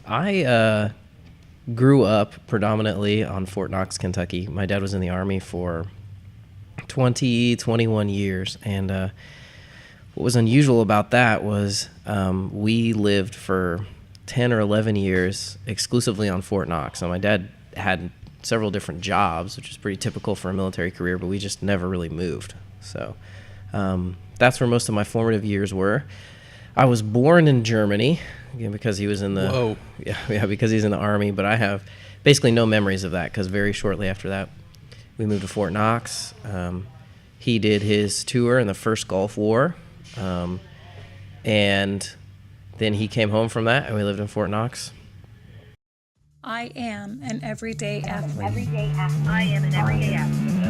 I grew up predominantly on Fort Knox, Kentucky. My dad was in the Army for 21 years. And what was unusual about that was we lived for 10 or 11 years exclusively on Fort Knox. So my dad had several different jobs, which is pretty typical for a military career, but we just never really moved. So that's where most of my formative years were. I was born in Germany, again, because he was in the because he's in the Army, but I have basically no memories of that because very shortly after that we moved to Fort Knox. He did his tour in the first Gulf War, and then he came home from that and we lived in Fort Knox. I am an everyday athlete. I am an everyday athlete. I am an everyday athlete.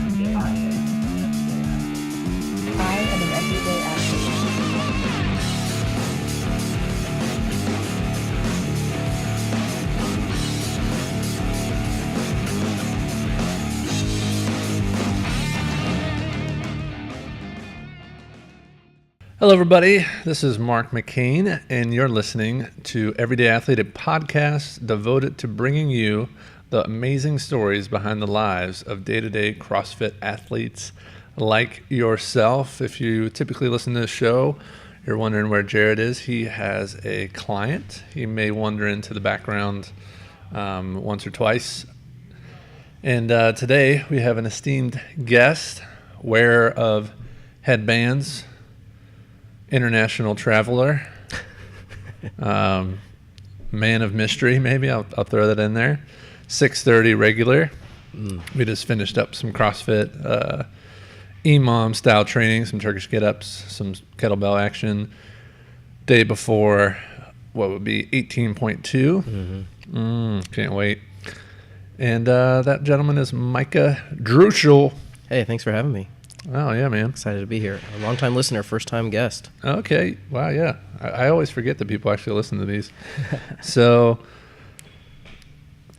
Hello, everybody. This is Mark McCain, and you're listening to Everyday Athlete, a podcast devoted to bringing you the amazing stories behind the lives of day-to-day CrossFit athletes like yourself. If you typically listen to this show, you're wondering where Jared is. He has a client. He may wander into the background once or twice. And today we have an esteemed guest, wearer of headbands, international traveler, man of mystery, maybe. I'll throw that in there. 6:30 regular. We just finished up some CrossFit EMOM style training, some Turkish get-ups, some kettlebell action. Day before, what would be 18.2. Can't wait. And that gentleman is Micah Drushal. Hey, thanks for having me. Oh, yeah, man. Excited to be here. A long-time listener, first-time guest. Okay. Wow, yeah. I always forget that people actually listen to these. So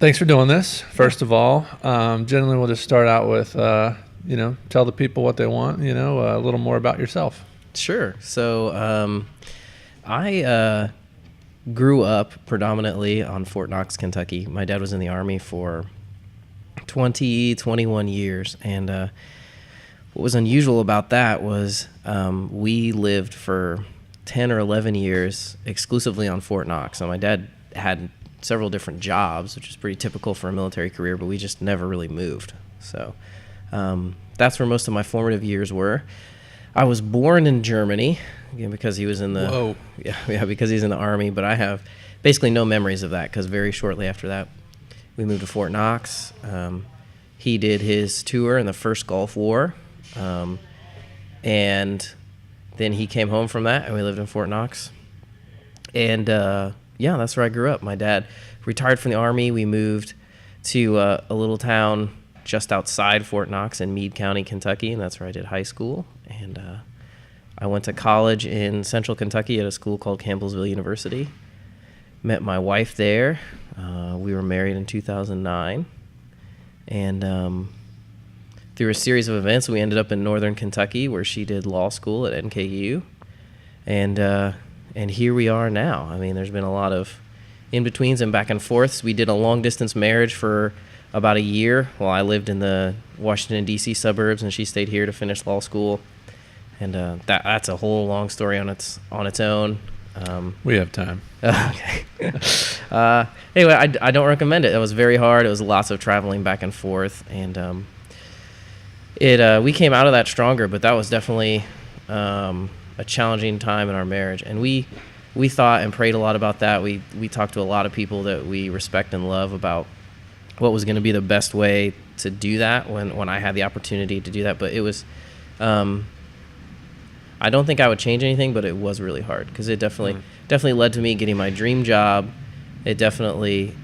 thanks for doing this, first of all. Generally, we'll just start out with, tell the people what they want, a little more about yourself. Sure. So I grew up predominantly on Fort Knox, Kentucky. My dad was in the Army for 21 years. And what was unusual about that was we lived for 10 or 11 years exclusively on Fort Knox. So my dad had several different jobs, which is pretty typical for a military career, but we just never really moved. So that's where most of my formative years were. I was born in Germany, again, because he was in the because he's in the Army, but I have basically no memories of that because very shortly after that we moved to Fort Knox. He did his tour in the first Gulf War. And then he came home from that and we lived in Fort Knox. And that's where I grew up. My dad retired from the Army. We moved to a little town just outside Fort Knox in Meade County, Kentucky, and that's where I did high school. And I went to college in central Kentucky at a school called Campbellsville University. Met my wife there. We were married in 2009. And through a series of events, we ended up in northern Kentucky, where she did law school at NKU, and here we are now. I mean, there's been a lot of in-betweens and back and forths. We did a long-distance marriage for about a year while I lived in the Washington, D.C. suburbs, and she stayed here to finish law school. And that's a whole long story on its own. We have time. Okay. Anyway, I don't recommend it. It was very hard. It was lots of traveling back and forth, and we came out of that stronger, but that was definitely a challenging time in our marriage. And we thought and prayed a lot about that. We talked to a lot of people that we respect and love about what was going to be the best way to do that when I had the opportunity to do that. But it was, I don't think I would change anything, but it was really hard because it definitely led to me getting my dream job. It definitely,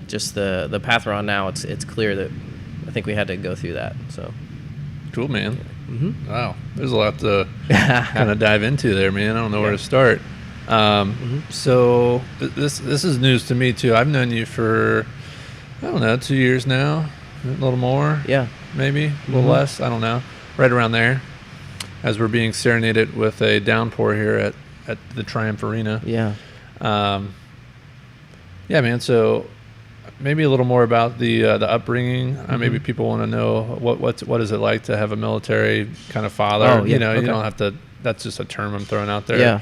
just the path we're on now, it's clear that I think we had to go through that. So Cool, man. Mm-hmm. Wow. There's a lot to kind of dive into there, man. I don't know where to start. So this is news to me, too. I've known you for, 2 years now, a little more. Yeah. Maybe, a little less. I don't know. Right around there, as we're being serenaded with a downpour here at the Triumph Arena. Yeah. Yeah, man. So maybe a little more about the upbringing. Maybe Mm-hmm. people want to know what is it like to have a military kind of father. Oh, yeah. You know, Okay. you don't have to. That's just a term I'm throwing out there. Yeah.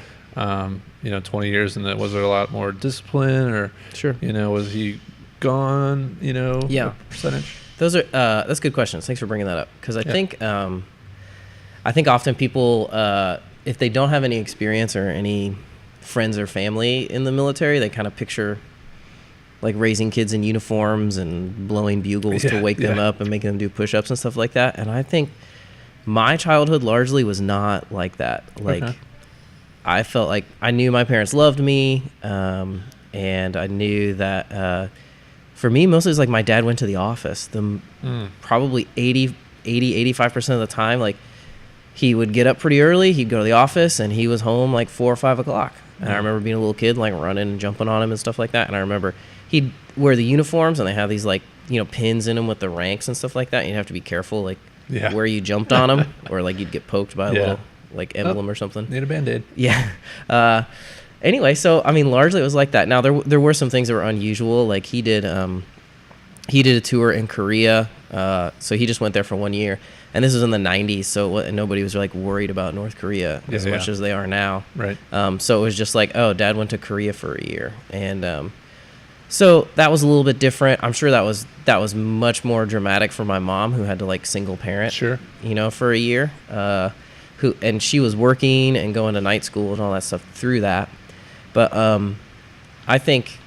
20 years, and was there a lot more discipline, or Sure. was he gone? Yeah. what percentage. Those are that's good questions. Thanks for bringing that up, because I think often people, if they don't have any experience or any friends or family in the military, they kind of picture like raising kids in uniforms and blowing bugles to wake them up and making them do push-ups and stuff like that. And I think my childhood largely was not like that. Like, I felt like I knew my parents loved me, and I knew that for me, mostly it's like my dad went to the office. Probably 85% of the time, like, he would get up pretty early, he'd go to the office, and he was home like 4 or 5 o'clock. And I remember being a little kid, like running and jumping on him and stuff like that. And I remember he'd wear the uniforms, and they have these like, pins in them with the ranks and stuff like that. And you'd have to be careful, like, where you jumped on them, or like you'd get poked by a little like emblem or something. Need a Band-Aid. Yeah. Anyway, so I mean, largely it was like that. Now there were some things that were unusual. Like he did a tour in Korea. So he just went there for 1 year, and this was in the 90s. So nobody was like worried about North Korea as much as they are now. Right. So it was just like, oh, Dad went to Korea for a year, and so that was a little bit different. I'm sure that was much more dramatic for my mom, who had to like single parent, for a year. And she was working and going to night school and all that stuff through that. But I think,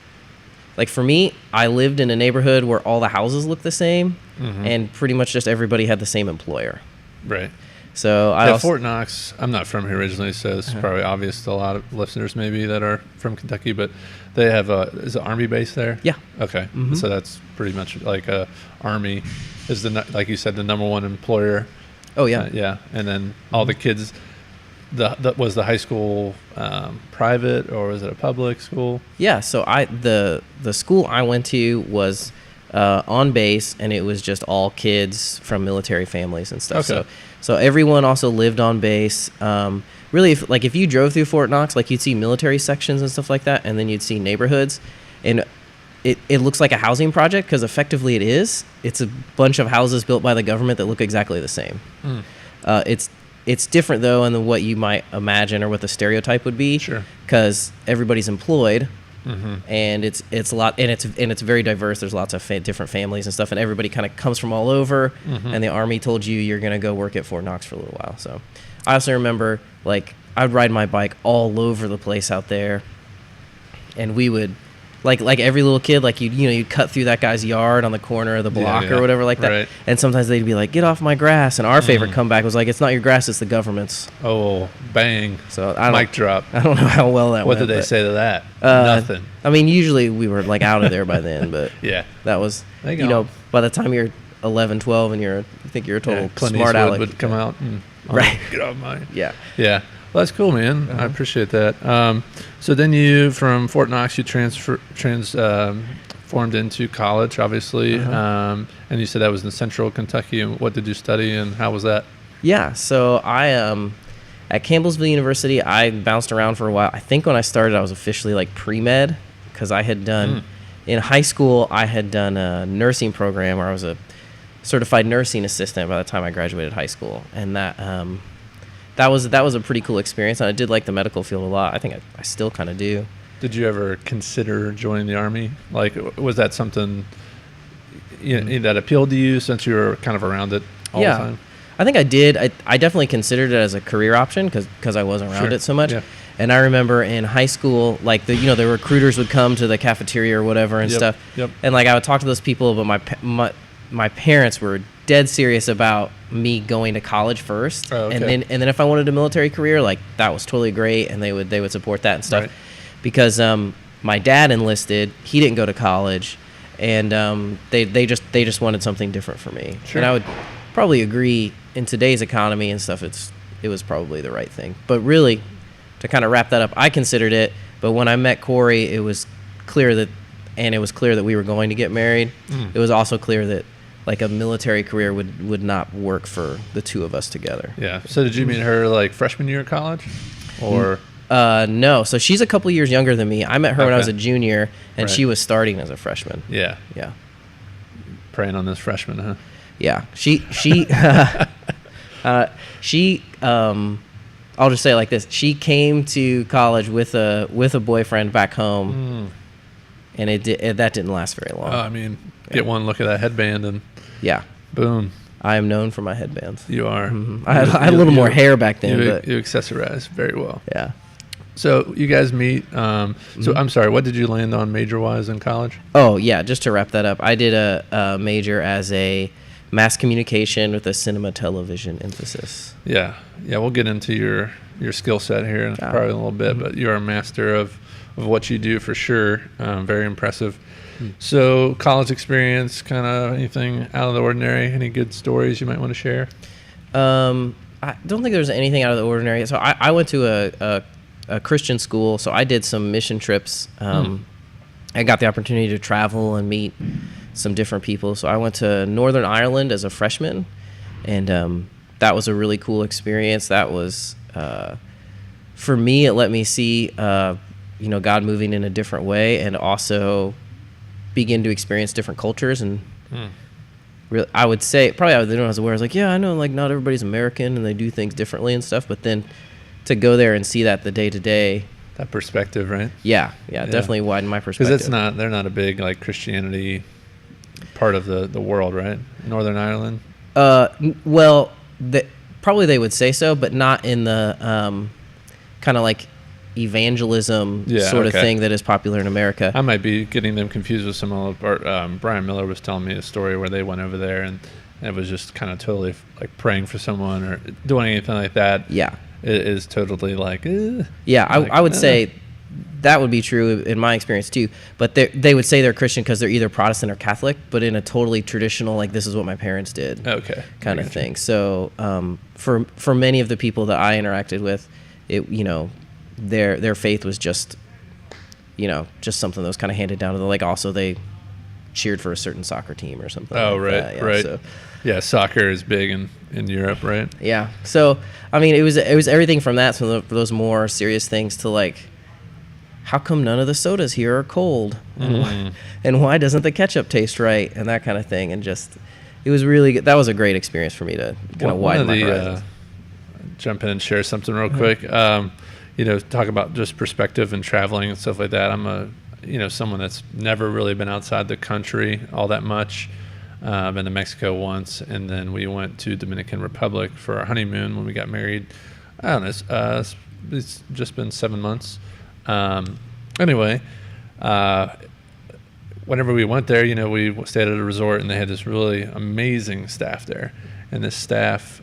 like, for me, I lived in a neighborhood where all the houses looked the same, and pretty much just everybody had the same employer. Right. So Fort Knox, I'm not from here originally, so it's probably obvious to a lot of listeners maybe that are from Kentucky, but they have is an Army base there? Yeah. Okay. So that's pretty much like Army is like you said, the number one employer. Oh, yeah. Yeah. And then all the kids, was the high school private, or was it a public school? Yeah. So the school I went to was on base, and it was just all kids from military families and stuff. Okay. So everyone also lived on base. Really, if you drove through Fort Knox, like, you'd see military sections and stuff like that, and then you'd see neighborhoods, and it looks like a housing project, because effectively it is. It's a bunch of houses built by the government that look exactly the same. It's different though, than what you might imagine or what the stereotype would be. Sure. Because everybody's employed. And it's a lot, and it's very diverse. There's lots of different families and stuff, and everybody kind of comes from all over. And the Army told you you're gonna go work at Fort Knox for a little while. So I also remember, like, I'd ride my bike all over the place out there, and we would, like every little kid, like, you'd cut through that guy's yard on the corner of the block or whatever like that. Right. And sometimes they'd be like, "Get off my grass!" And our favorite comeback was like, "It's not your grass, it's the government's." Oh, bang. So Mic drop. I don't know how well that What went. did they say to that? Nothing. I mean, usually we were like out of there by then, but that was, They go. by the time you're 11, 12, and you think you're a total Clint smart Eastwood aleck. would come out and get off mine. Yeah. Yeah. Well, that's cool, man. I appreciate that. So then from Fort Knox, you transformed into college, obviously. And you said that was in Central Kentucky. And what did you study, and how was that? Yeah. So I, at Campbellsville University, I bounced around for a while. I think when I started, I was officially like pre-med, because I had done, in high school, I had done a nursing program where I was a certified nursing assistant by the time I graduated high school. And that was a pretty cool experience, and I did like the medical field a lot. I think I still kind of do. Did you ever consider joining the Army? Like, was that something that appealed to you since you were kind of around it all the time? I think I did. I definitely considered it as a career option because I wasn't around it so much. Yeah. And I remember in high school, like, the recruiters would come to the cafeteria or whatever and stuff. Yep. And like, I would talk to those people, but my parents were dead serious about me going to college first. Oh, okay. And then if I wanted a military career, like, that was totally great, and they would support that and stuff. Right. Because my dad enlisted, he didn't go to college, and they just wanted something different for me. Sure. And I would probably agree, in today's economy and stuff, it was probably the right thing. But really, to kind of wrap that up, I considered it, but when I met Corey, it was clear that we were going to get married. It was also clear that, like, a military career would not work for the two of us together. Yeah. So did you meet her like freshman year of college, or? No. So she's a couple years younger than me. I met her when I was a Okay. junior, and Right. she was starting as a freshman. Yeah. Yeah. Preying on this freshman, huh? Yeah. She I'll just say it like this. She came to college with a boyfriend back home, and that didn't last very long. I mean, get one look at that headband and Yeah. boom, I am known for my headbands. you are. I had a little more hair back then, but you accessorize very well. yeah. So you guys meet. So I'm sorry, what did you land on major-wise in college? Oh, yeah, just to wrap that up, I did a major as a mass communication with a cinema television emphasis. Yeah. We'll get into your skill set here in probably a little bit, but you're a master of what you do for sure. Very impressive. So college experience, kind of anything out of the ordinary? Any good stories you might want to share? I don't think there's anything out of the ordinary. So I went to a Christian school, so I did some mission trips. I got the opportunity to travel and meet some different people. So I went to Northern Ireland as a freshman, and that was a really cool experience. That was, for me, it let me see, God moving in a different way, and also begin to experience different cultures. And really, I would say, probably when I was aware, I was like, yeah, I know, like, not everybody's American and they do things differently and stuff. But then to go there and see that the day to day, That perspective, right? yeah, definitely widened my perspective. Because they're not a big like Christianity part of the world, right? Northern Ireland. Well, probably they would say so, but not in the kind of like evangelism sort of thing that is popular in America. I might be getting them confused with some of Brian Miller was telling me a story where they went over there and it was just kind of totally like praying for someone or doing anything like that. Yeah. It is totally like, yeah, like, I would say that would be true in my experience too. But they would say they're Christian because they're either Protestant or Catholic, but in a totally traditional, like, this is what my parents did, kind of thing. So for many of the people that I interacted with, their faith was just something that was kind of handed down to them. Like, also they cheered for a certain soccer team or something. Oh, like right, that. Yeah, right. so. Yeah, soccer is big in Europe, right? Yeah. So, I mean, it was everything from that, so those more serious things, to like, how come none of the sodas here are cold? And why doesn't the ketchup taste right? And that kind of thing. And just, it was really good. That was a great experience for me to kind of widen my horizons. Jump in and share something real quick. Talk about just perspective and traveling and stuff like that. I'm someone that's never really been outside the country all that much. Been to Mexico once, and then we went to Dominican Republic for our honeymoon when we got married. I don't know. It's just been 7 months. Anyway, whenever we went there, we stayed at a resort, and they had this really amazing staff there. And this staff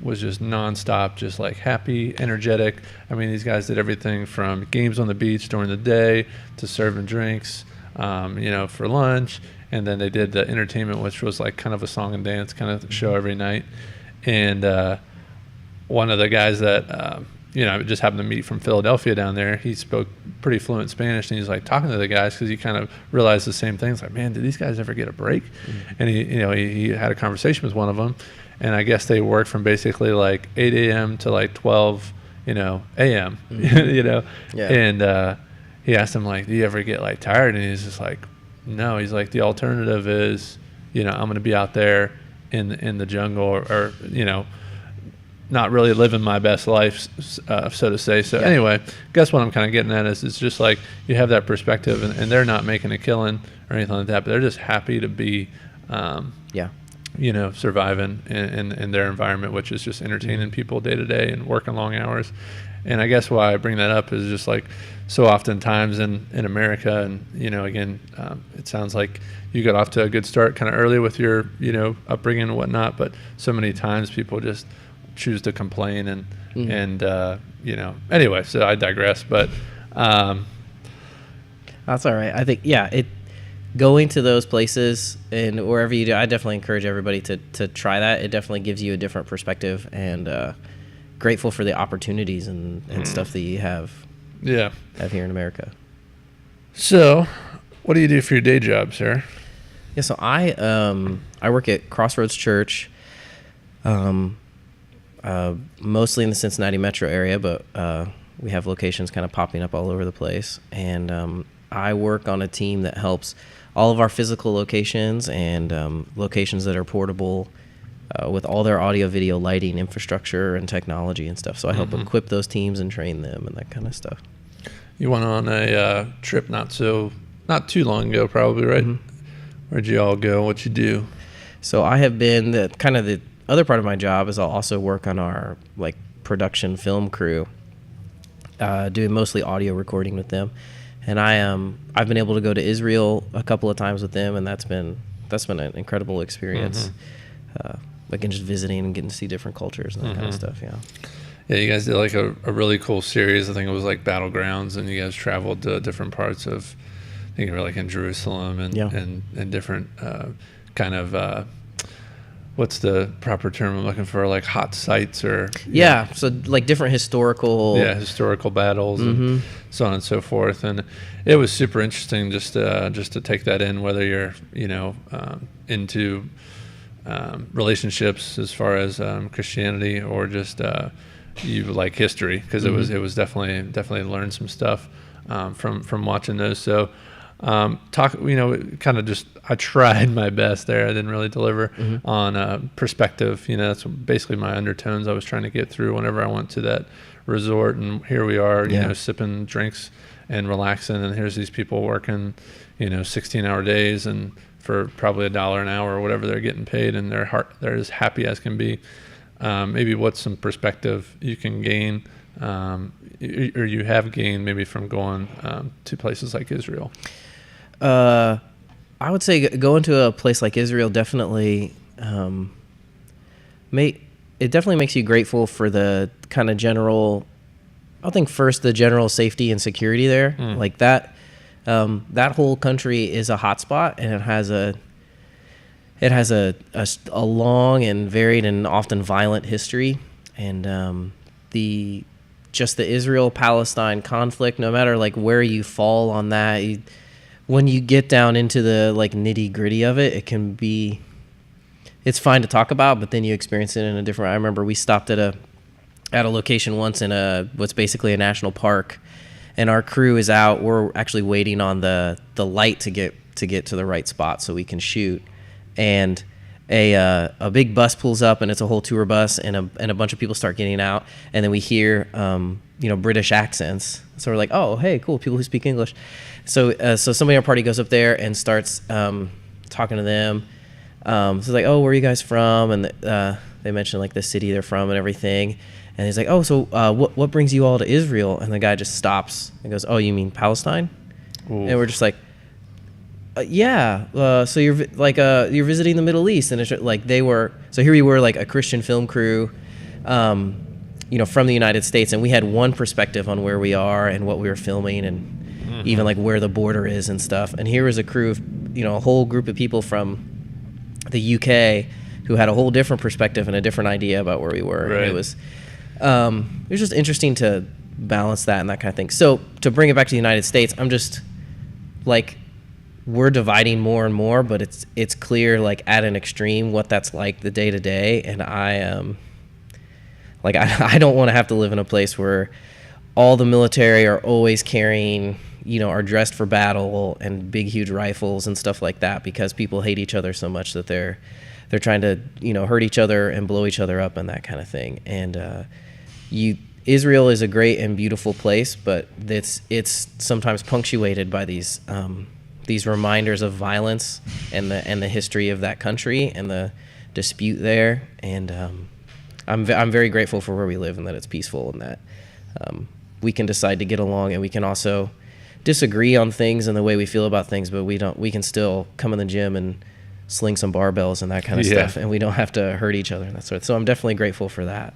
was just nonstop, just like happy, energetic. I mean, these guys did everything from games on the beach during the day to serving drinks, for lunch. And then they did the entertainment, which was like kind of a song and dance kind of show every night. And one of the guys that, I just happened to meet from Philadelphia down there, he spoke pretty fluent Spanish. And he's like talking to the guys because he kind of realized the same things. Like, man, did these guys ever get a break? And he had a conversation with one of them. And I guess they worked from basically like 8 a.m. to like 12, a.m., Yeah. And he asked him, like, do you ever get like tired? And he's just like, no. He's like, the alternative is, I'm going to be out there in the jungle or not really living my best life, so to say. So anyway, guess what I'm kind of getting at is it's just like you have that perspective and they're not making a killing or anything like that, but they're just happy to be, surviving in their environment, which is just entertaining people day to day and working long hours. And I guess why I bring that up is just like so oftentimes in America, and again, it sounds like you got off to a good start kind of early with your upbringing and whatnot, but so many times people just choose to complain and anyway. So I digress, but that's all right. I think going to those places and wherever you do, I definitely encourage everybody to try that. It definitely gives you a different perspective, and grateful for the opportunities and stuff that you have here in America. So what do you do for your day job, sir? Yeah, so I work at Crossroads Church, mostly in the Cincinnati metro area, but we have locations kind of popping up all over the place. And I work on a team that helps all of our physical locations and locations that are portable with all their audio, video, lighting, infrastructure, and technology and stuff. So I help equip those teams and train them and that kind of stuff. You went on a trip not too long ago, probably, right? Where'd you all go? What'd you do? So I have been the other part of my job is I'll also work on our like production film crew, doing mostly audio recording with them. And I've been able to go to Israel a couple of times with them, and that's been an incredible experience. Like just visiting and getting to see different cultures and that kind of stuff. Yeah. Yeah, you guys did like a really cool series. I think it was like Battlegrounds, and you guys traveled to different parts of, I think you were like in Jerusalem and different kind of, what's the proper term I'm looking for? Like hot sites or so like different historical battles and so on and so forth. And it was super interesting just to take that in, whether you're into relationships as far as Christianity or just you like history, because it was definitely learned some stuff from watching those. So kind of just, I tried my best there. I didn't really deliver on perspective. That's basically my undertones I was trying to get through whenever I went to that resort. And here we are, sipping drinks and relaxing. And here's these people working, 16-hour days and for probably $1 an hour or whatever they're getting paid. And they're as happy as can be. Maybe what's some perspective you can gain or you have gained maybe from going to places like Israel? I would say going to a place like Israel definitely makes you grateful for the kind of general, I think first the general safety and security there. Like that whole country is a hotspot, and it has a long and varied and often violent history. And the Israel-Palestine conflict, no matter like where you fall on that, when you get down into the like nitty gritty of it, it's fine to talk about, but then you experience it in a different. I remember we stopped at a location once in what's basically a national park, and our crew is out. We're actually waiting on the light to get to the right spot so we can shoot. And a big bus pulls up, and it's a whole tour bus, and a bunch of people start getting out, and then we hear British accents. So we're like, oh, hey, cool, people who speak English. So somebody in our party goes up there and starts talking to them. So it's like, oh, where are you guys from? And they mention like the city they're from and everything. And he's like, oh, so what brings you all to Israel? And the guy just stops and goes, oh, you mean Palestine? Ooh. And we're just like, yeah. So you're visiting the Middle East, and it's like so here we were like a Christian film crew, from the United States, and we had one perspective on where we are and what we were filming, and even like where the border is and stuff. And here was a crew of, a whole group of people from the UK who had a whole different perspective and a different idea about where we were. Right. And it was just interesting to balance that and that kind of thing. So to bring it back to the United States, I'm just like, we're dividing more and more, but it's clear like at an extreme what that's like the day to day. And I don't want to have to live in a place where all the military are always carrying, are dressed for battle and big, huge rifles and stuff like that, because people hate each other so much that they're trying to, hurt each other and blow each other up and that kind of thing. And Israel is a great and beautiful place, but it's sometimes punctuated by these reminders of violence and the history of that country and the dispute there. And I'm very grateful for where we live and that it's peaceful and that we can decide to get along, and we can also disagree on things and the way we feel about things, but we can still come in the gym and sling some barbells and that kind of stuff, and we don't have to hurt each other and that sort of. So I'm definitely grateful for that.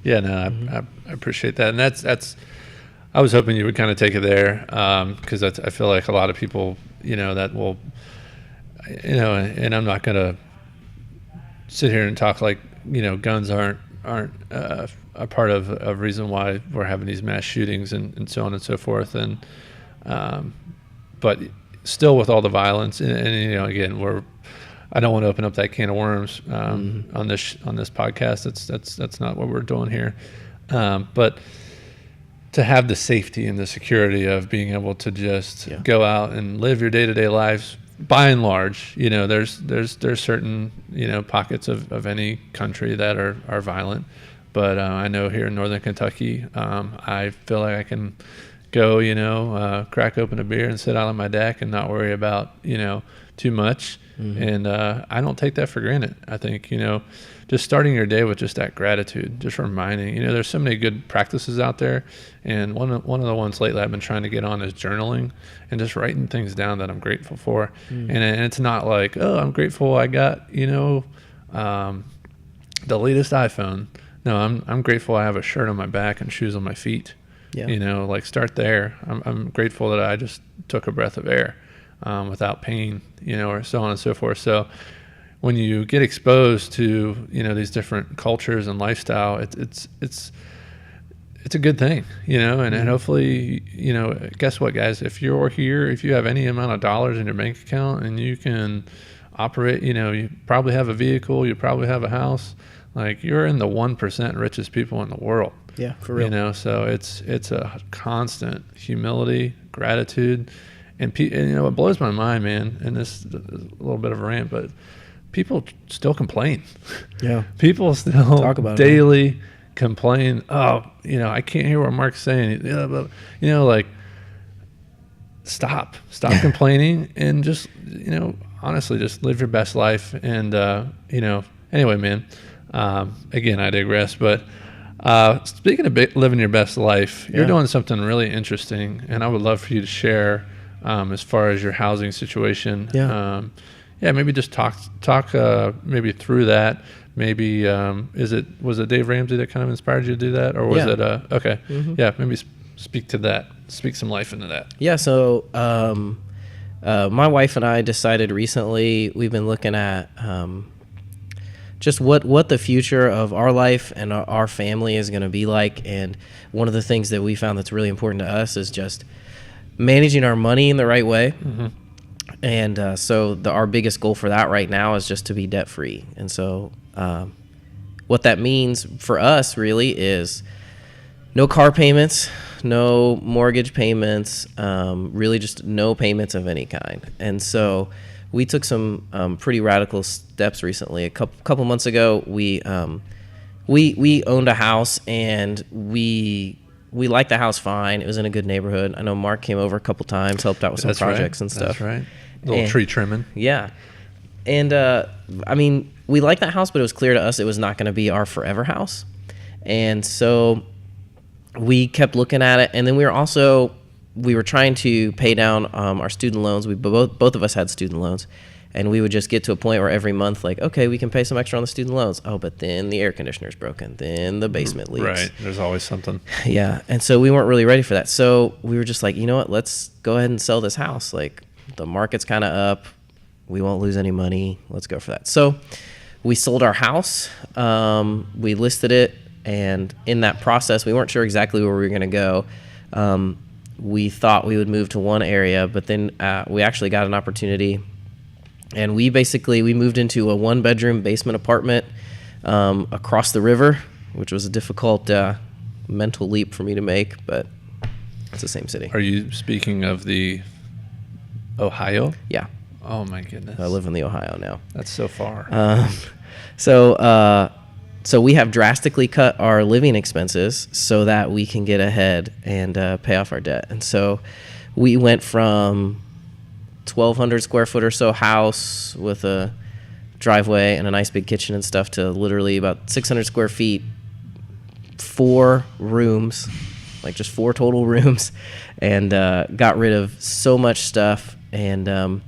Yeah, no, I appreciate that. And that's I was hoping you would kind of take it there, because I feel like a lot of people, that will, and I'm not going to sit here and talk like, guns aren't a part of reason why we're having these mass shootings and so on and so forth. And, but still with all the violence and again, I don't want to open up that can of worms, on this podcast. That's not what we're doing here. But to have the safety and the security of being able to just go out and live your day-to-day lives. By and large, there's certain, pockets of any country that are violent. But I know here in Northern Kentucky, I feel like I can go, crack open a beer and sit out on my deck and not worry about, too much. Mm-hmm. And I don't take that for granted. I think, just starting your day with just that gratitude, just reminding, there's so many good practices out there. And one of the ones lately I've been trying to get on is journaling and just writing things down that I'm grateful for. Mm. And it's not like, oh, I'm grateful I got, the latest iPhone. No, I'm grateful I have a shirt on my back and shoes on my feet. Yeah. Start there. I'm grateful that I just took a breath of air without pain, or so on and so forth. So when you get exposed to, these different cultures and lifestyle, it's a good thing, and hopefully, guess what, guys, if you're here, if you have any amount of dollars in your bank account and you can operate, you probably have a vehicle, you probably have a house, like you're in the 1% richest people in the world. Yeah, for real. So it's a constant humility, gratitude, and it blows my mind, man. And this is a little bit of a rant, but people still complain. Yeah, people still talk about daily complain. Oh, I can't hear what Mark's saying. Yeah, but stop complaining and just honestly just live your best life. And anyway, man. Again, I digress, but speaking of living your best life, you're doing something really interesting, and I would love for you to share as far as your housing situation. Maybe just talk maybe through that. Maybe was it Dave Ramsey that kind of inspired you to do that, or was it okay? Mm-hmm. Yeah, maybe speak to that. Speak some life into that. Yeah. So my wife and I decided recently, we've been looking at just what the future of our life and our family is going to be like. And one of the things that we found that's really important to us is just managing our money in the right way. Mm-hmm. And so our biggest goal for that right now is just to be debt free. And so what that means for us really is no car payments, no mortgage payments, really just no payments of any kind. And so we took some pretty radical steps recently. A couple months ago, we owned a house, and we liked the house fine. It was in a good neighborhood. I know Mark came over a couple times, helped out with some projects and stuff. That's right. A little tree trimming. Yeah. And we liked that house, but it was clear to us it was not going to be our forever house. And so we kept looking at it, and then we were trying to pay down our student loans. We both of us had student loans, and we would just get to a point where every month, like, okay, we can pay some extra on the student loans. Oh, but then the air conditioner's broken. Then the basement leaks. Right. There's always something. Yeah. And so we weren't really ready for that. So we were just like, you know what? Let's go ahead and sell this house. Like, the market's kind of up. We won't lose any money. Let's go for that. So we sold our house. We listed it. And in that process, we weren't sure exactly where we were going to go. We thought we would move to one area, but then we actually got an opportunity, and we moved into a 1-bedroom basement apartment across the river, which was a difficult mental leap for me to make, but it's the same city. Are you speaking of the Ohio? Yeah. Oh my goodness. I live in the Ohio now. That's so far. So we have drastically cut our living expenses so that we can get ahead and pay off our debt. And so we went from 1,200 square foot or so house with a driveway and a nice big kitchen and stuff to literally about 600 square feet, 4 rooms, like just 4 total rooms, and got rid of so much stuff. And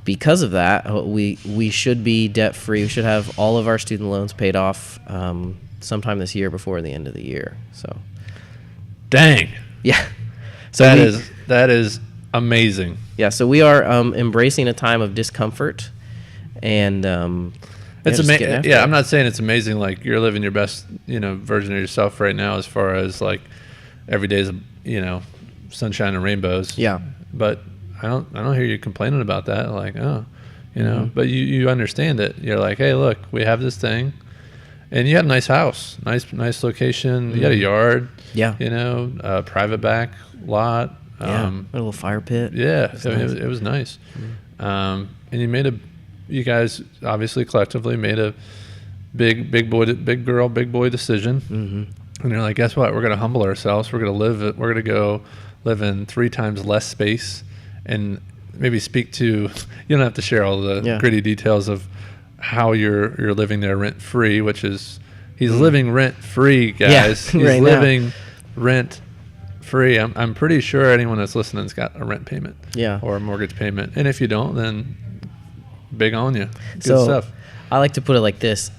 because of that, we should be debt free. We should have all of our student loans paid off sometime this year before the end of the year. So, dang, yeah. So that is amazing. Yeah. So we are embracing a time of discomfort, and it's amazing. Yeah, I'm not saying it's amazing. Like, you're living your best, version of yourself right now, as far as like every day's, sunshine and rainbows. Yeah. But I don't hear you complaining about that. Like, but you understand it. You're like, hey, look, we have this thing, And you had a nice house, nice location. You had a yard. Yeah. You know, private back lot. Yeah. A little fire pit. Yeah, It was I mean, nice. it was nice. And you guys obviously collectively made a big boy decision. And you're like, guess what? We're going to humble ourselves. We're going to go live in 3 times less space, and maybe speak to. You don't have to share all the gritty details of how you're living there rent free, which is he's living rent free, guys. Yeah, He's right living rent free. I'm pretty sure anyone that's listening's got a rent payment, or a mortgage payment. And if you don't, then big on you. Good stuff. I like to put it like this.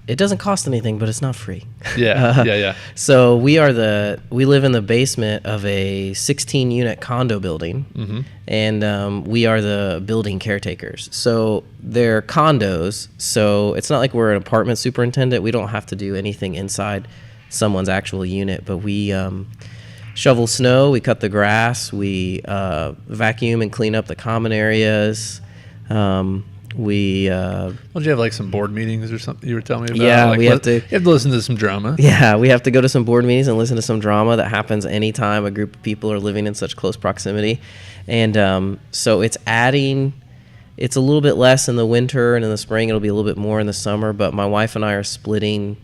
It doesn't cost anything, but it's not free. Yeah. So we live in the basement of a 16-unit condo building, and we are the building caretakers. So they're condos, so it's not like we're an apartment superintendent. We don't have to do anything inside someone's actual unit, but we shovel snow, we cut the grass, we vacuum and clean up the common areas. Well, did you have like some board meetings or something you were telling me about? Yeah, like, we have to. You have to listen to some drama. Yeah, we have to go to some board meetings and listen to some drama that happens anytime a group of people are living in such close proximity. And so it's a little bit less in the winter, and in the spring it'll be a little bit more in the summer. But my wife and I are splitting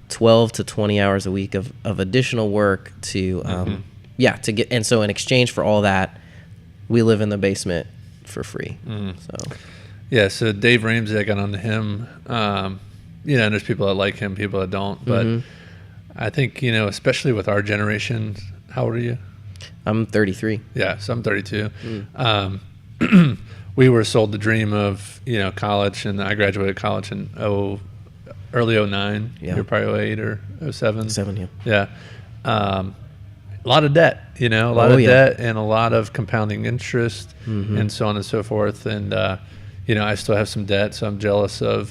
12 to 20 hours a week of additional work to get. And so in exchange for all that, we live in the basement for free. So. Yeah, so Dave Ramsey, I got onto him. And there's people that like him, people that don't. But I think, especially with our generation, how old are you? I'm 33. Yeah, so I'm 32. We were sold the dream of, college, and I graduated college in early 09. Yeah. You're probably 08 or 07. 7, Yeah. A lot of debt, a lot of debt and a lot of compounding interest and so on and so forth. And, I still have some debt, so I'm jealous of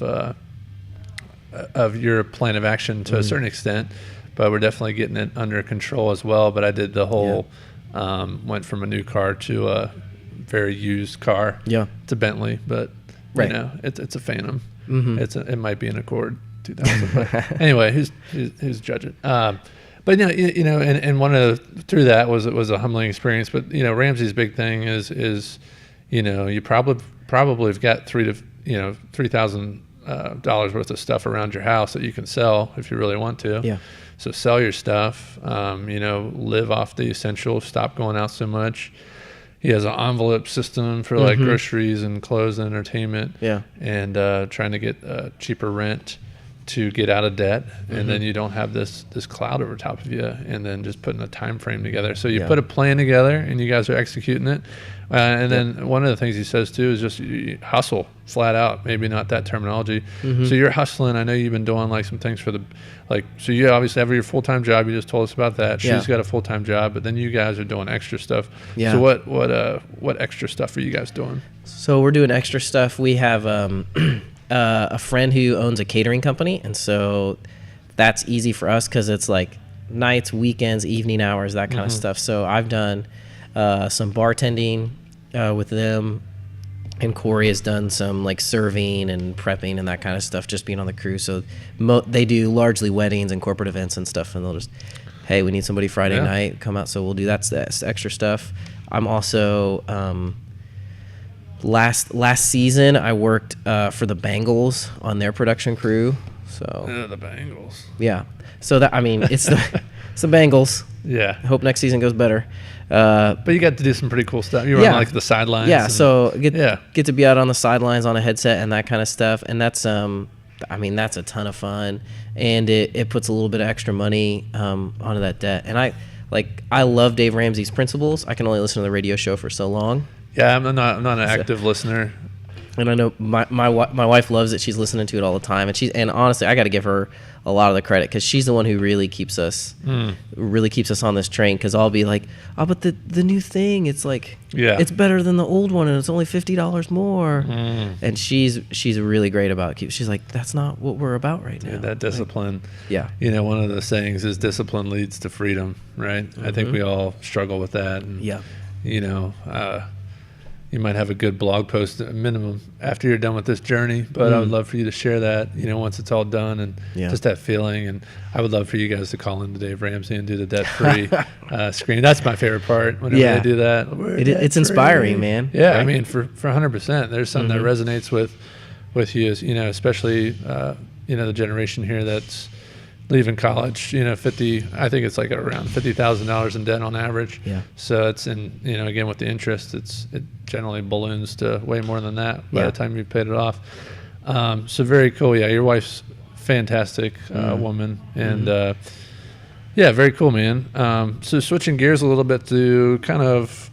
your plan of action to a certain extent, but we're definitely getting it under control as well. But I did the whole, went from a new car to a very used car. Yeah. It's a Bentley, but it's a Phantom. It might be an Accord 2000. But anyway, who's judging? But through that was a humbling experience. But Ramsey's big thing is you probably have got $3,000 worth of stuff around your house that you can sell if you really want to. Yeah. So sell your stuff. Live off the essentials. Stop going out so much. He has an envelope system for like groceries and clothes and entertainment. Yeah. And trying to get cheaper rent to get out of debt, and then you don't have this cloud over top of you, and then just putting a time frame together. So you put a plan together, and you guys are executing it. And then one of the things he says too is just you hustle flat out. Maybe not that terminology. So you're hustling. I know you've been doing like some things for so you obviously have your full-time job. You just told us about that. She's got a full-time job, but then you guys are doing extra stuff. Yeah. So what extra stuff are you guys doing? So we're doing extra stuff. We have a friend who owns a catering company, and so that's easy for us because it's like nights, weekends, evening hours, that kind of stuff. So I've done some bartending with them, and Corey has done some like serving and prepping and that kind of stuff, just being on the crew. So they do largely weddings and corporate events and stuff, and they'll just, hey, we need somebody Friday night, come out. So we'll do that's extra stuff. I'm also last season I worked for the Bengals on their production crew. So the Bengals. Yeah. So that, I mean, it's the Bengals. Yeah. I hope next season goes better. But you got to do some pretty cool stuff. You were on like the sidelines. Yeah. So get to be out on the sidelines on a headset and that kind of stuff. And that's that's a ton of fun, and it puts a little bit of extra money onto that debt. And I love Dave Ramsey's principles. I can only listen to the radio show for so long. Yeah, I'm not an active listener. And I know my wife loves it. She's listening to it all the time, and honestly, I got to give her a lot of the credit because she's the one who really keeps us on this train. Because I'll be like, oh, but the new thing, it's like, it's better than the old one, and it's only $50 more. And she's really great about it. She's like, that's not what we're about right now. Yeah, that discipline. One of the sayings is discipline leads to freedom, right? I think we all struggle with that. And, you might have a good blog post at minimum after you're done with this journey, but I would love for you to share that, once it's all done, and just that feeling. And I would love for you guys to call into Dave Ramsey and do the debt-free screen. That's my favorite part whenever they do that. It's inspiring, man. Yeah. Right? I mean, for 100%, there's something that resonates with you, especially, the generation here that's leaving college, I think it's like around $50,000 in debt on average. Yeah. So it's again, with the interest, it generally balloons to way more than that by the time you've paid it off. So very cool. Yeah. Your wife's fantastic woman, and very cool, man. So switching gears a little bit to kind of,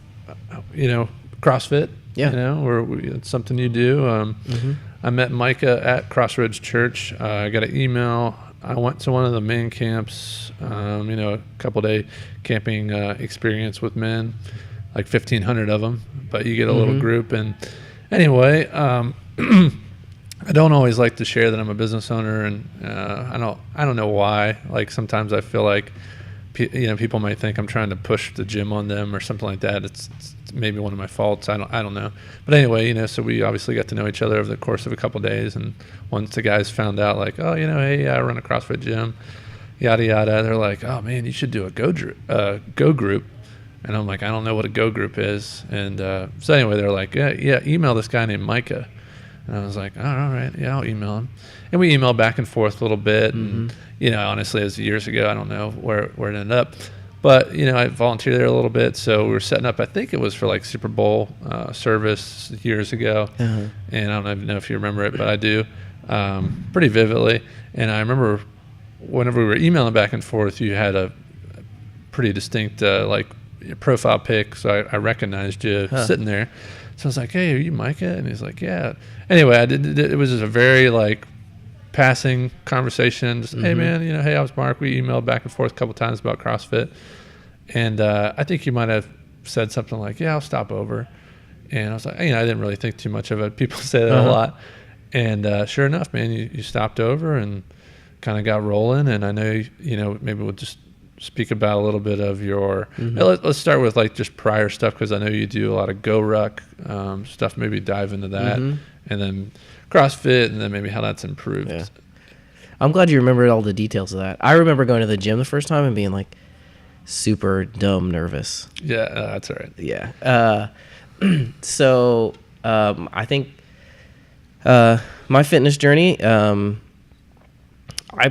CrossFit, or it's something you do. I met Micah at Crossroads Church. I got an email. I went to one of the men camps, a couple-day camping experience with men, like 1,500 of them, but you get a little group. And anyway, I don't always like to share that I'm a business owner, and I don't know why. Like sometimes I feel like people might think I'm trying to push the gym on them or something like that. It's maybe one of my faults. I don't know. But anyway, so we obviously got to know each other over the course of a couple of days. And once the guys found out, like, oh, hey, I run a CrossFit gym, yada yada, they're like, oh man, you should do a go group. And I'm like, I don't know what a go group is. And so anyway, they're like, yeah, email this guy named Micah. And I was like, oh, all right, yeah, I'll email him. And we emailed back and forth a little bit. And honestly, it was years ago. I don't know where it ended up. But, I volunteered there a little bit. So we were setting up, I think it was for like Super Bowl service years ago. And I don't even know if you remember it, but I do pretty vividly. And I remember whenever we were emailing back and forth, you had a pretty distinct profile pic. So I recognized you sitting there. So I was like, hey, are you Micah? And he's like, yeah. Anyway, it was just a very passing conversation. Just, hey man, hey, I was Mark. We emailed back and forth a couple times about CrossFit. And I think you might have said something like, yeah, I'll stop over. And I was like, I didn't really think too much of it. People say that a lot. And sure enough, man, you stopped over and kind of got rolling. And I know, maybe we'll just speak about a little bit of your, let's start with just prior stuff, because I know you do a lot of GoRuck stuff. Maybe dive into that. And then CrossFit, and then maybe how that's improved. Yeah. I'm glad you remembered all the details of that. I remember going to the gym the first time and being super dumb nervous. Yeah, that's all right. Yeah. So I think my fitness journey, I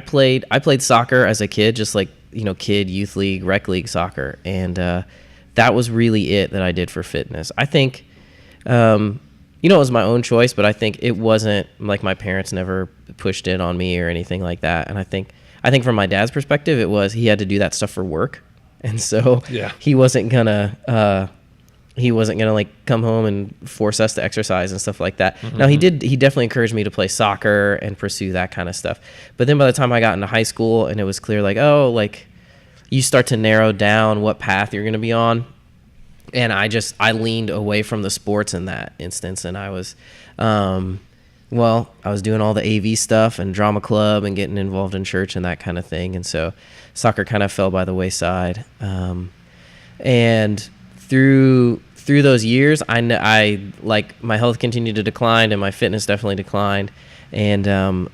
played soccer as a kid, just kid, youth league, rec league soccer. And that was really it that I did for fitness. I think, it was my own choice, but I think it wasn't like my parents never pushed it on me or anything like that. And I think from my dad's perspective, it was, he had to do that stuff for work. And so he wasn't gonna come home and force us to exercise and stuff like that. Now he definitely encouraged me to play soccer and pursue that kind of stuff. But then by the time I got into high school and it was clear, you start to narrow down what path you're going to be on. And I leaned away from the sports in that instance. And I was, I was doing all the AV stuff and drama club and getting involved in church and that kind of thing. And so soccer kind of fell by the wayside. And through those years, I my health continued to decline and my fitness definitely declined. And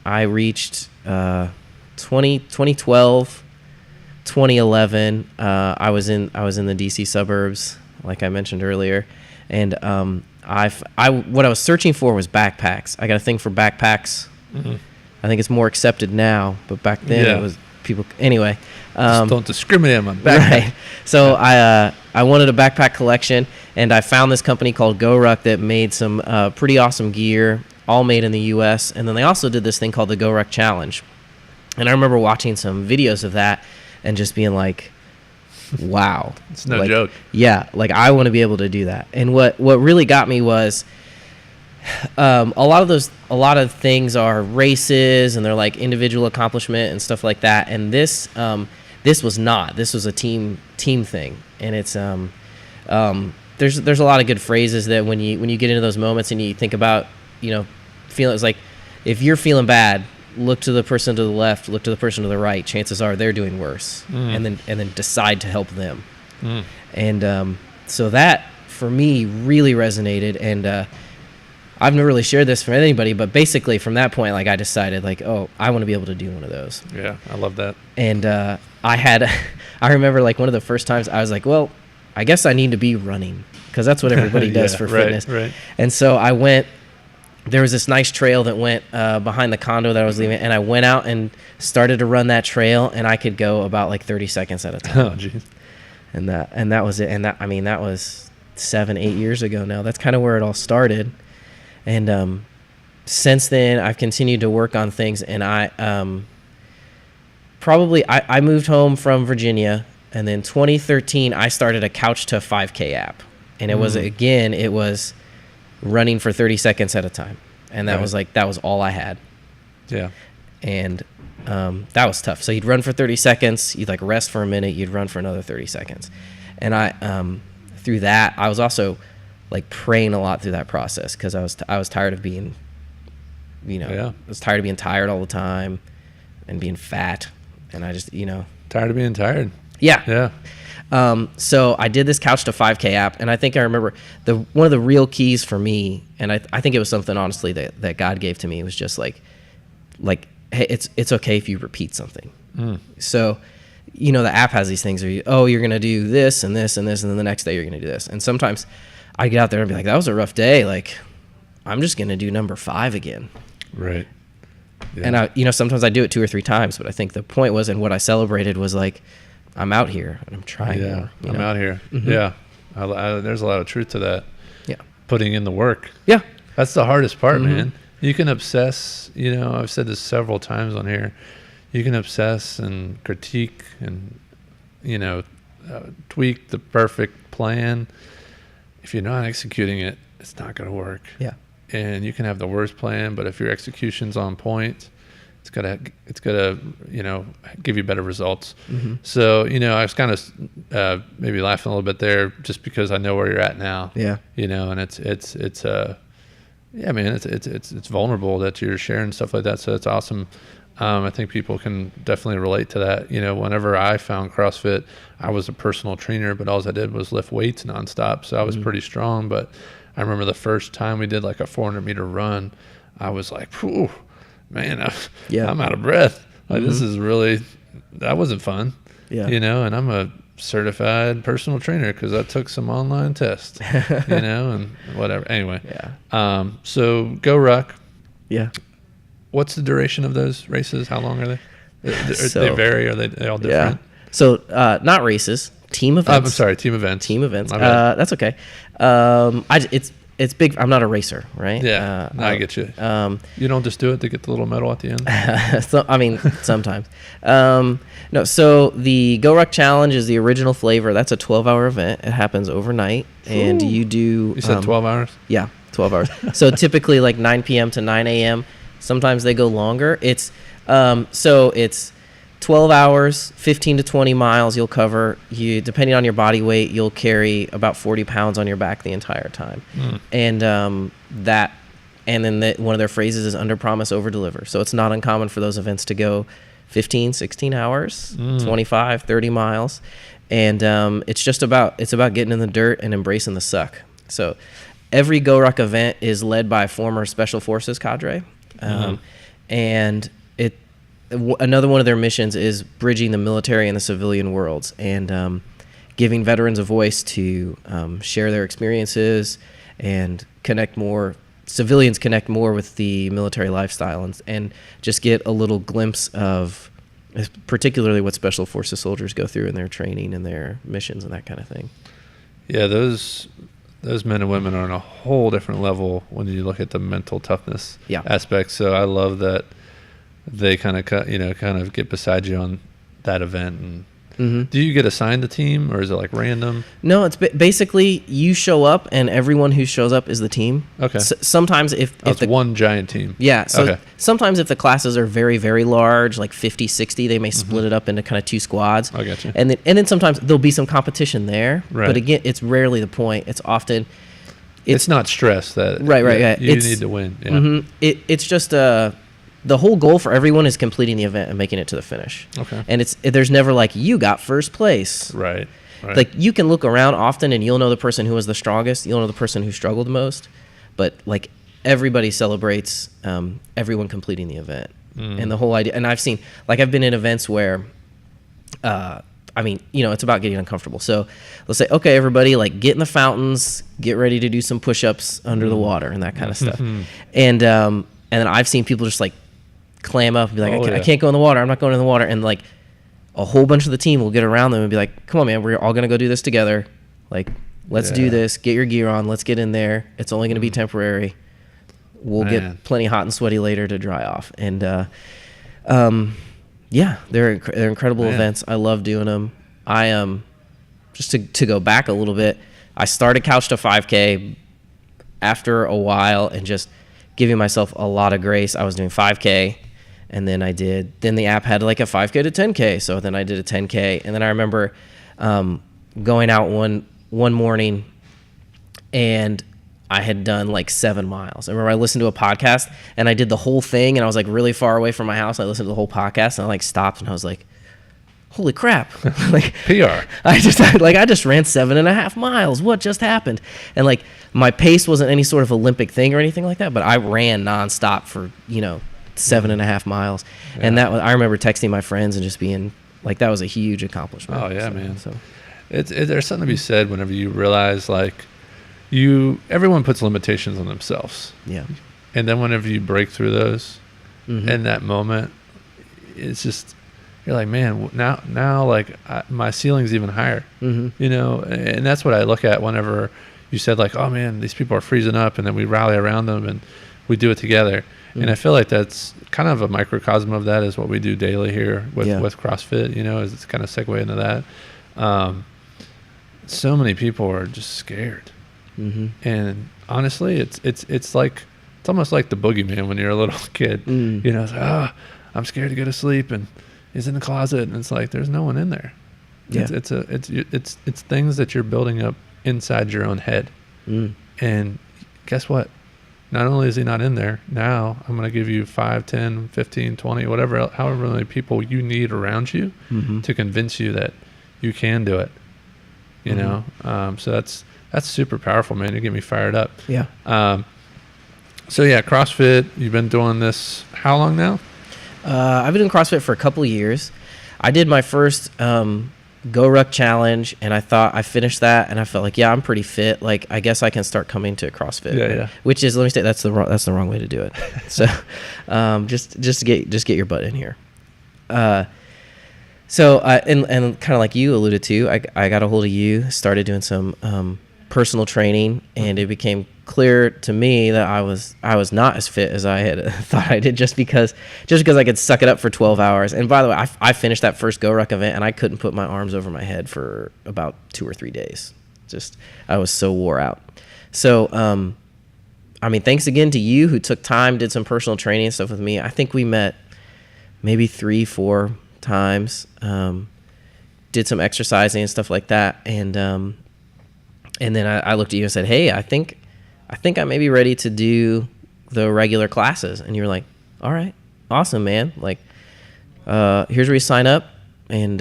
I reached 2012, 2011. I was in the DC suburbs, like I mentioned earlier, and what I was searching for was backpacks. I got a thing for backpacks. I think it's more accepted now, but back then it was people. Anyway, just don't discriminate on my backpack. Right. So I wanted a backpack collection, and I found this company called GoRuck that made some pretty awesome gear, all made in the U.S. And then they also did this thing called the GoRuck Challenge. And I remember watching some videos of that and just being like, wow. It's no joke. Yeah, I want to be able to do that. And what really got me was a lot of things are races and they're individual accomplishment and stuff like that. And this was not. This was a team thing. And it's there's a lot of good phrases that when you get into those moments and you think about, feeling, it's like if you're feeling bad, look to the person to the left, look to the person to the right. Chances are they're doing worse, and then decide to help them. And so that for me really resonated. And I've never really shared this with anybody, but basically from that point, like I decided like, oh, I want to be able to do one of those. Yeah, I love that. And I remember like one of the first times I was like, well, I guess I need to be running because that's what everybody does for fitness. Right. And so I went, there was this nice trail that went behind the condo that I was leaving, and I went out and started to run that trail, and I could go about like 30 seconds at a time. Oh, geez. And that was it. And that was 7-8 years ago now. That's kind of where it all started. And since then, I've continued to work on things. And I moved home from Virginia. And then 2013, I started a Couch to 5K app. And it was running for 30 seconds at a time. And that was all I had. Yeah. And that was tough. So you'd run for 30 seconds, you'd like rest for a minute, you'd run for another 30 seconds. And I, through that, I was also like praying a lot through that process because I was tired of being, I was tired of being tired all the time and being fat. And I just, Tired of being tired. Yeah. So I did this Couch to 5K app, and I think I remember one of the real keys for me, and I think it was something honestly that God gave to me, was just like, hey, it's okay if you repeat something. So, the app has these things where you're gonna do this and this and this, and then the next day you're gonna do this. And sometimes I get out there and be like, that was a rough day. Like, I'm just gonna do number 5 again. Right. Yeah. And sometimes I do it 2 or 3 times, but I think the point was, and what I celebrated was like, I'm out here and I'm trying more. I'm out here. Mm-hmm. Yeah. There's a lot of truth to that. Yeah. Putting in the work. Yeah. That's the hardest part, Mm-hmm. man. You can obsess, I've said this several times on here. You can obsess and critique and, tweak the perfect plan. If you're not executing it, it's not going to work. Yeah. And you can have the worst plan, but if your execution's on point, it's gonna give you better results. Mm-hmm. So I was kind of maybe laughing a little bit there just because I know where you're at now. Yeah. And it's vulnerable that you're sharing stuff like that. So it's awesome. I think people can definitely relate to that. Whenever I found CrossFit, I was a personal trainer, but all I did was lift weights nonstop. So I was pretty strong. But I remember the first time we did like a 400-meter run, I was like, "Whew, man, I'm out of breath. Like this is really, that wasn't fun." Yeah. And I'm a certified personal trainer because I took some online tests, and whatever. Anyway. Yeah. So Go Ruck. Yeah. What's the duration of those races? How long are they? So, they vary? Are they all different? Yeah. So not races, team events. I'm sorry, team events. Team events. My bad. That's okay. It's big. I'm not a racer, right? Yeah, I get you. You don't just do it to get the little medal at the end? So, sometimes. No, so the Go Ruck Challenge is the original flavor. That's a 12-hour event. It happens overnight, and you do... You said 12 hours? Yeah, 12 hours. So typically like 9 p.m. to 9 a.m. Sometimes they go longer. It's 12 hours, 15 to 20 miles you'll cover. Depending on your body weight, you'll carry about 40 pounds on your back the entire time. And then one of their phrases is under promise, over deliver. So it's not uncommon for those events to go 15, 16 hours, 25, 30 miles. And it's about getting in the dirt and embracing the suck. So every Go Ruck event is led by a former Special Forces cadre. And another one of their missions is bridging the military and the civilian worlds, and giving veterans a voice to share their experiences and civilians connect more with the military lifestyle, and just get a little glimpse of particularly what Special Forces soldiers go through in their training and their missions and that kind of thing. Yeah, those men and women are on a whole different level when you look at the mental toughness aspect. So I love that they kind of get beside you on that event. And do you get assigned a team, or is it like random? No, it's basically you show up and everyone who shows up is the team. Okay. Sometimes if it's one giant team. Yeah. So sometimes if the classes are very, very large, like 50, 60, they may split it up into kind of 2 squads. I got you. And then sometimes there'll be some competition there. Right. But again, it's rarely the point. It's often... It's not stress that... Right. You need to win. Yeah. It's just... the whole goal for everyone is completing the event and making it to the finish. Okay. And there's never like, you got first place. Right. Right. Like you can look around often and you'll know the person who was the strongest. You'll know the person who struggled the most. But like everybody celebrates everyone completing the event. And the whole idea. And I've seen, like I've been in events where, I mean, you know, it's about getting uncomfortable. So let's say, okay, everybody, like get in the fountains, get ready to do some push-ups under the water and that kind of stuff. And then I've seen people just like clam up and be like, I can't go in the water. I'm not going in the water. And like a whole bunch of the team will get around them and be like, come on, man, we're all going to go do this together. Like, let's do this. Get your gear on. Let's get in there. It's only going to be temporary. We'll get plenty hot and sweaty later to dry off. And, yeah, they're incredible events. I love doing them. I just to go back a little bit, I started Couch to 5K after a while and just giving myself a lot of grace. I was doing 5K, and then then the app had like a 5K to 10K, so then I did a 10K. And then I remember going out one morning, and I had done like 7 miles. I remember I listened to a podcast and I did the whole thing, and I was like really far away from my house. I listened to the whole podcast and I like stopped and I was like, holy crap. Like PR. I just ran 7.5 miles. What just happened? And like my pace wasn't any sort of Olympic thing or anything like that, but I ran nonstop for, 7.5 miles. Yeah. And I remember texting my friends and just being like, that was a huge accomplishment. Oh yeah, man. So there's something to be said whenever you realize like, everyone puts limitations on themselves. Yeah. And then whenever you break through those in that moment, it's just, you're like, man, now like my ceiling's even higher, and that's what I look at whenever you said like, oh man, these people are freezing up, and then we rally around them and we do it together. And I feel like that's kind of a microcosm of that is what we do daily here with CrossFit, is it's kind of segue into that. So many people are just scared. And honestly, it's almost like the boogeyman when you're a little kid. It's like, I'm scared to go to sleep, and he's in the closet, and it's like there's no one in there. Yeah. It's things that you're building up inside your own head. And guess what? Not only is he not in there, now I'm going to give you 5, 10, 15, 20, whatever, however many people you need around you to convince you that you can do it. So that's super powerful, man. You get me fired up. Yeah. So yeah, CrossFit, you've been doing this how long now? I've been doing CrossFit for a couple of years. I did my first Go Ruck challenge, and I thought I finished that, and I felt like, yeah, I'm pretty fit. Like, I guess I can start coming to CrossFit. Yeah. Which is, let me say, that's the wrong way to do it. So, just get your butt in here. So, and kind of like you alluded to, I got a hold of you, started doing some personal training, and it became clear to me that I was not as fit as I had thought I did just because I could suck it up for 12 hours. And by the way, I finished that first Go Ruck event and I couldn't put my arms over my head for about 2 or 3 days. I was so wore out. So, thanks again to you who took time, did some personal training and stuff with me. I think we met maybe 3-4 times, did some exercising and stuff like that. And then I looked at you and said, hey, I think I may be ready to do the regular classes. And you were like, all right, awesome, man. Like, here's where you sign up, and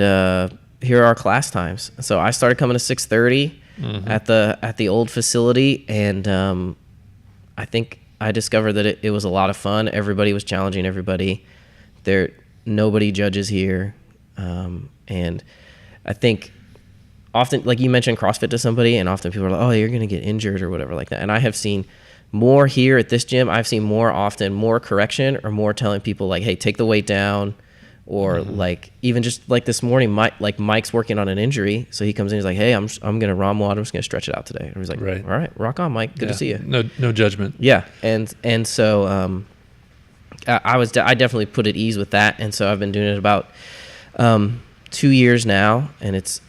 here are our class times. So I started coming to 6:30 at the old facility, and I think I discovered that it was a lot of fun. Everybody was challenging everybody. Nobody judges here, and I think often, like you mentioned CrossFit to somebody, and often people are like, oh, you're going to get injured or whatever like that. And I have seen more here at this gym. I've seen more often, more correction or more telling people like, hey, take the weight down. Or like even just like this morning, Mike's working on an injury. So he comes in, he's like, hey, I'm going to ROM WOD. I'm just going to stretch it out today. And he's like, right. All right, rock on, Mike. Good to see you. No judgment. Yeah. And so I definitely put at ease with that. And so I've been doing it about 2 years now. And it's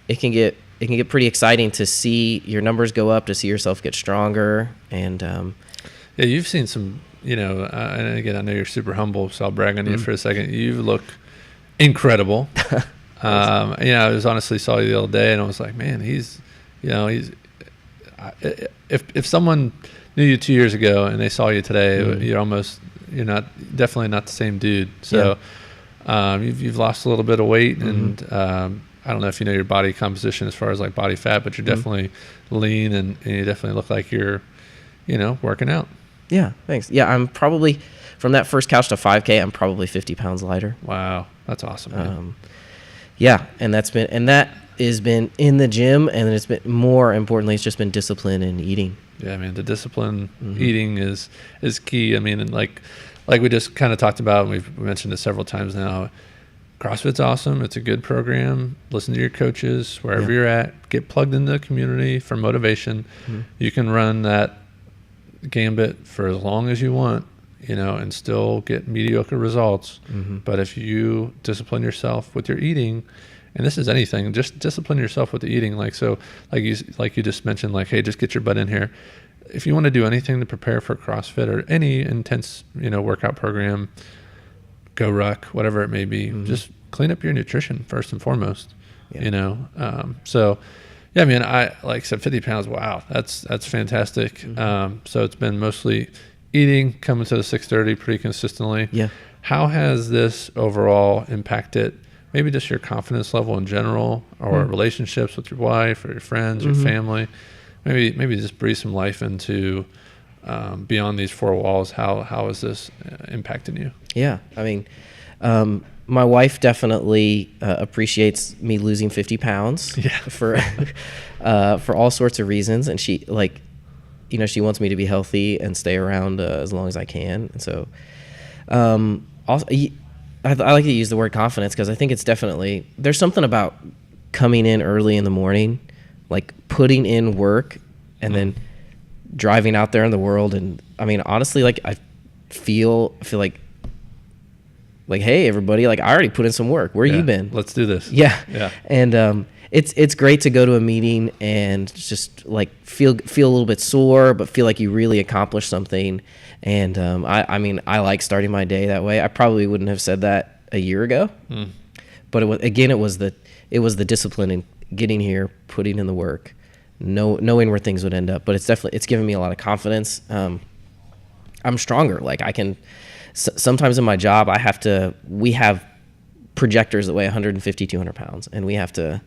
it can get pretty exciting to see your numbers go up, to see yourself get stronger. And yeah, you've seen some, and again, I know you're super humble, so I'll brag on you for a second. You look incredible. I was honestly saw you the other day, and I was like, man, he's if someone knew you 2 years ago and they saw you today, you're definitely not the same dude. So you've lost a little bit of weight, and I don't know if you know your body composition as far as like body fat, but you're definitely lean and you definitely look like you're, working out. Yeah, thanks. Yeah, I'm probably, from that first couch to 5K, I'm probably 50 pounds lighter. Wow, that's awesome, man. Yeah, and that has been in the gym, and then it's been, more importantly, it's just been discipline and eating. Yeah, man, the discipline eating is key. I mean, and like we just kind of talked about, and we've mentioned it several times now, CrossFit's awesome. It's a good program. Listen to your coaches wherever you're at. Get plugged into the community for motivation. You can run that gambit for as long as you want, and still get mediocre results. But if you discipline yourself with your eating, and this is anything, just discipline yourself with the eating. Like you just mentioned, like, hey, just get your butt in here. If you want to do anything to prepare for CrossFit or any intense, workout program, go ruck, whatever it may be, just clean up your nutrition first and foremost. So yeah, man, I like said 50 pounds. Wow. That's fantastic. So it's been mostly eating, coming to the 6:30 pretty consistently. Yeah. How has this overall impacted maybe just your confidence level in general, or relationships with your wife or your friends, your family? Maybe just breathe some life into beyond these four walls. How is this impacting you? Yeah, I mean, my wife definitely appreciates me losing 50 pounds for all sorts of reasons, and she she wants me to be healthy and stay around as long as I can. And so, also, I like to use the word confidence, because I think it's definitely, there's something about coming in early in the morning, like putting in work, and then driving out there in the world. And I mean, honestly, like I feel like, hey, everybody, like I already put in some work. Where you been? Let's do this. Yeah. And it's great to go to a meeting and just like feel a little bit sore, but feel like you really accomplished something. And I mean, I like starting my day that way. I probably wouldn't have said that a year ago, but it was the discipline in getting here, putting in the work, knowing where things would end up. But it's given me a lot of confidence. I'm stronger. Like I can. Sometimes in my job, we have projectors that weigh 150, 200 pounds, and we have to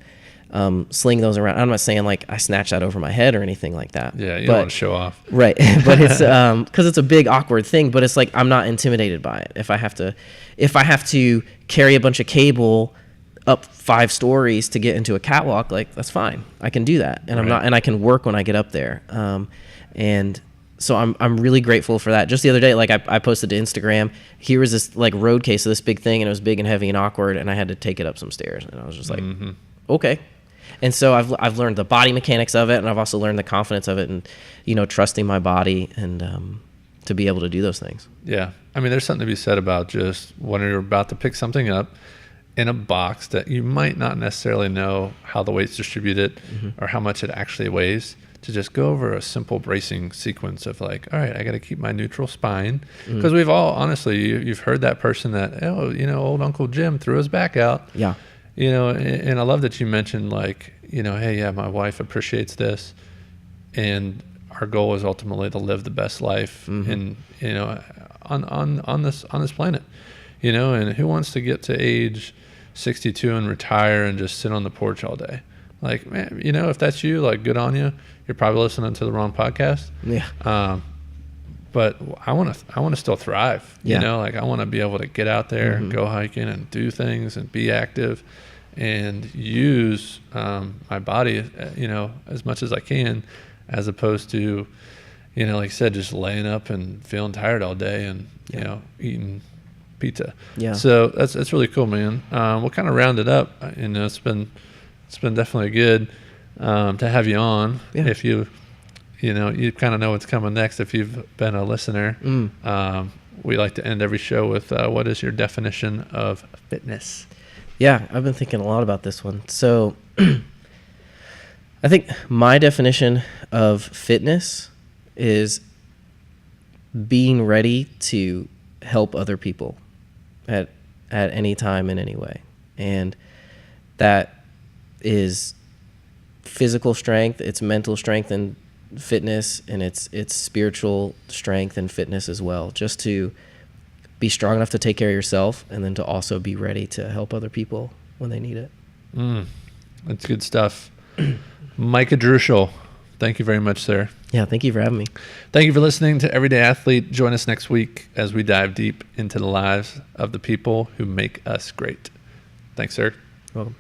sling those around. I'm not saying like I snatch that over my head or anything like that. Yeah, you don't want to show off. Right. But it's because it's a big, awkward thing, but it's like I'm not intimidated by it. If I have to carry a bunch of cable up 5 stories to get into a catwalk, like that's fine. I can do that. And I can work when I get up there. And so I'm really grateful for that. Just the other day, like I posted to Instagram, here was this like road case of this big thing, and it was big and heavy and awkward, and I had to take it up some stairs, and I was just like, okay. And so I've learned the body mechanics of it, and I've also learned the confidence of it, and trusting my body and to be able to do those things. Yeah, I mean, there's something to be said about just when you're about to pick something up in a box that you might not necessarily know how the weight's distributed or how much it actually weighs, to just go over a simple bracing sequence of like, all right, I got to keep my neutral spine. Because we've all, honestly, you've heard that person that, old Uncle Jim threw his back out. Yeah. And I love that you mentioned like, hey, yeah, my wife appreciates this. And our goal is ultimately to live the best life on this planet, and who wants to get to age 62 and retire and just sit on the porch all day? Like, man, if that's you, like, good on you. You're probably listening to the wrong podcast. Yeah. But I want to still thrive. Like I want to be able to get out there and go hiking and do things and be active and use my body, as much as I can, as opposed to, like I said, just laying up and feeling tired all day and, eating pizza. Yeah. So that's really cool, man. We'll kind of round it up. It's been definitely good to have you on. Yeah. If you kind of know what's coming next if you've been a listener. We like to end every show with what is your definition of fitness? Yeah, I've been thinking a lot about this one. So I think my definition of fitness is being ready to help other people at any time in any way. And that is physical strength, it's mental strength and fitness, and it's spiritual strength and fitness as well. Just to be strong enough to take care of yourself, and then to also be ready to help other people when they need it. That's good stuff. Micah Drushal, thank you very much, sir. Yeah, thank you for having me. Thank you for listening to Everyday Athlete. Join us next week as we dive deep into the lives of the people who make us great. Thanks, sir. You're welcome.